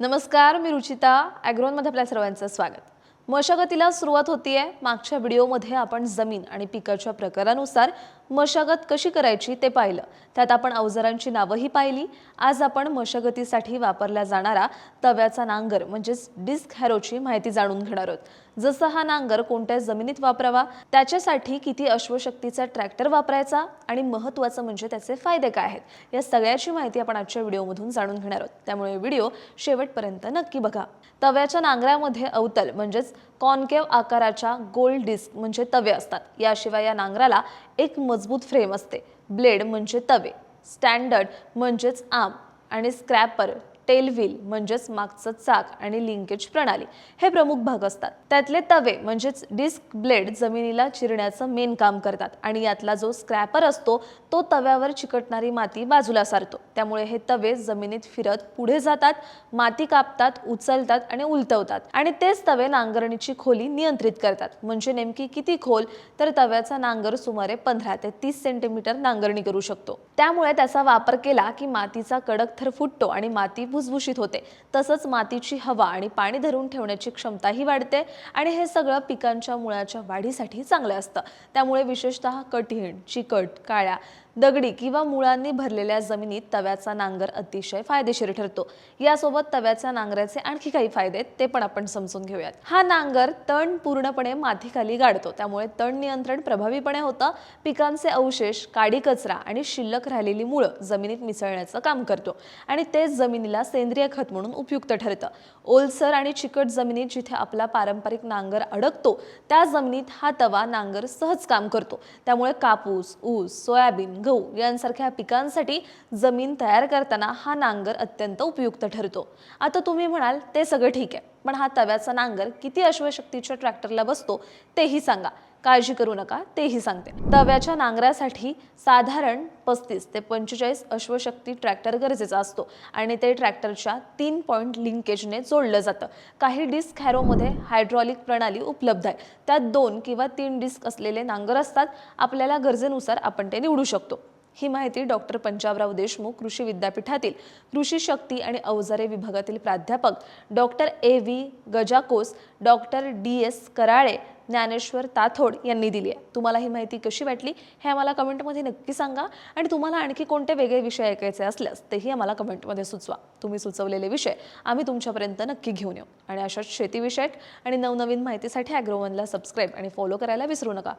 नमस्कार, मी रुचिता. ॲग्रोनमध्ये आपल्या सर्वांचं स्वागत. मशागतीला सुरुवात होतीये. मागच्या व्हिडिओमध्ये आपण जमीन आणि पिकाच्या प्रकारानुसार मशागत कशी करायची ते पाहिलं. त्यात आपण अवजारांची नावंही पाहिली. आज आपण मशागतीसाठी वापरला जाणारा तव्याचा नांगर म्हणजेच डिस्क हॅरोची माहिती जाणून घेणार आहोत. जसं हा नांगर कोणत्या जमिनीत वापरावा, त्याच्यासाठी किती अश्वशक्तीचा ट्रॅक्टर वापरायचा आणि महत्त्वाचं म्हणजे त्याचे फायदे काय आहेत, या सगळ्याची माहिती आपण आजच्या व्हिडिओमधून जाणून घेणार आहोत. त्यामुळे व्हिडिओ शेवटपर्यंत नक्की बघा. तव्याच्या नांगरामध्ये अवतल म्हणजेच कॉन्केव आकाराच्या गोल डिस्क म्हणजे तवे असतात. याशिवाय या नांगराला एक मजबूत फ्रेम असते. ब्लेड म्हणजे तवे, स्टँडर्ड म्हणजेच आर्म आणि स्क्रॅपर, टेल व्हील म्हणजेच मागचं चाक आणि लिंकेज प्रणाली हे प्रमुख भाग असतात. त्यातले तवे म्हणजेच डिस्क ब्लेड जमिनीला चिरण्याचं मेन काम करतात आणि यातला जो स्क्रॅपर असतो तो तव्यावर चिकटणारी माती बाजूला सारतो. त्यामुळे हे तवे जमिनीत फिरत पुढे जातात, माती कापतात, उचलतात आणि उलटवतात आणि तेच तवे नांगरणीची खोली नियंत्रित करतात. म्हणजे नेमकी किती खोल, तर तव्याचा नांगर सुमारे 15 ते 30 सेंटीमीटर नांगरणी करू शकतो. त्यामुळे त्याचा वापर केला की मातीचा कडक थर फुटतो आणि माती भुसभुशीत होते. तसंच मातीची हवा आणि पाणी धरून ठेवण्याची क्षमताही वाढते आणि हे सगळं पिकांच्या मुळाच्या वाढीसाठी चांगलं असतं. त्यामुळे विशेषतः कठीण, चिकट, काळ्या, दगडी किंवा मुळांनी भरलेल्या जमिनीत तव्याचा नांगर अतिशय फायदेशीर ठरतो. यासोबत तव्याच्या नांगराचे आणखी काही फायदे ते पण आपण समजून घेऊयात. हा नांगर तण पूर्णपणे मातीखाली गाडतो. त्यामुळे तण नियंत्रण प्रभावीपणे होतं. पिकांचे अवशेष, काडी कचरा आणि शिल्लक राहिलेली मुळं जमिनीत मिसळण्याचं काम करतो आणि तेच जमिनीला सेंद्रिय खत म्हणून उपयुक्त ठरतं. ओलसर आणि चिकट जमिनीत जिथे आपला पारंपरिक नांगर अडकतो त्या जमिनीत हा तवा नांगर सहज काम करतो. त्यामुळे कापूस, ऊस, सोयाबीन, गहू यांसारख्या पिकांसाठी जमीन तयार करताना हा नांगर अत्यंत उपयुक्त ठरतो. आता तुम्ही म्हणाल ते सगळं ठीक आहे, पण हा तव्याचा नांगर किती अश्वशक्तीच्या ट्रॅक्टरला बसतो तेही सांगा. काळजी करू नका, तेही सांगते. तव्याच्या नांगरासाठी साधारण 35 ते 45 अश्वशक्ती ट्रॅक्टर गरजेचा असतो आणि ते ट्रॅक्टरच्या 3 पॉइंट लिंकेजने जोडलं जातं. काही डिस्क हॅरोमध्ये हायड्रॉलिक प्रणाली उपलब्ध आहे. त्यात 2 किंवा 3 डिस्क असलेले नांगर असतात. आपल्याला गरजेनुसार आपण ते निवडू शकतो. ही माहिती डॉक्टर पंजाबराव देशमुख कृषी विद्यापीठातील कृषी शक्ती आणि अवजारे विभागातील प्राध्यापक doctor A.V. Gajakos, doctor D.S. Karale, Dnyaneshwar Tathod यांनी दिली आहे. तुम्हाला ही माहिती कशी वाटली हे आम्हाला कमेंटमध्ये नक्की सांगा आणि तुम्हाला आणखी कोणते वेगळे विषय ऐकायचे असल्यास तेही आम्हाला कमेंटमध्ये सुचवा. तुम्ही सुचवलेले विषय आम्ही तुमच्यापर्यंत नक्की घेऊन येऊ आणि अशाच शेतीविषयक आणि नवनवीन माहितीसाठी ॲग्रोवनला सबस्क्राईब आणि फॉलो करायला विसरू नका.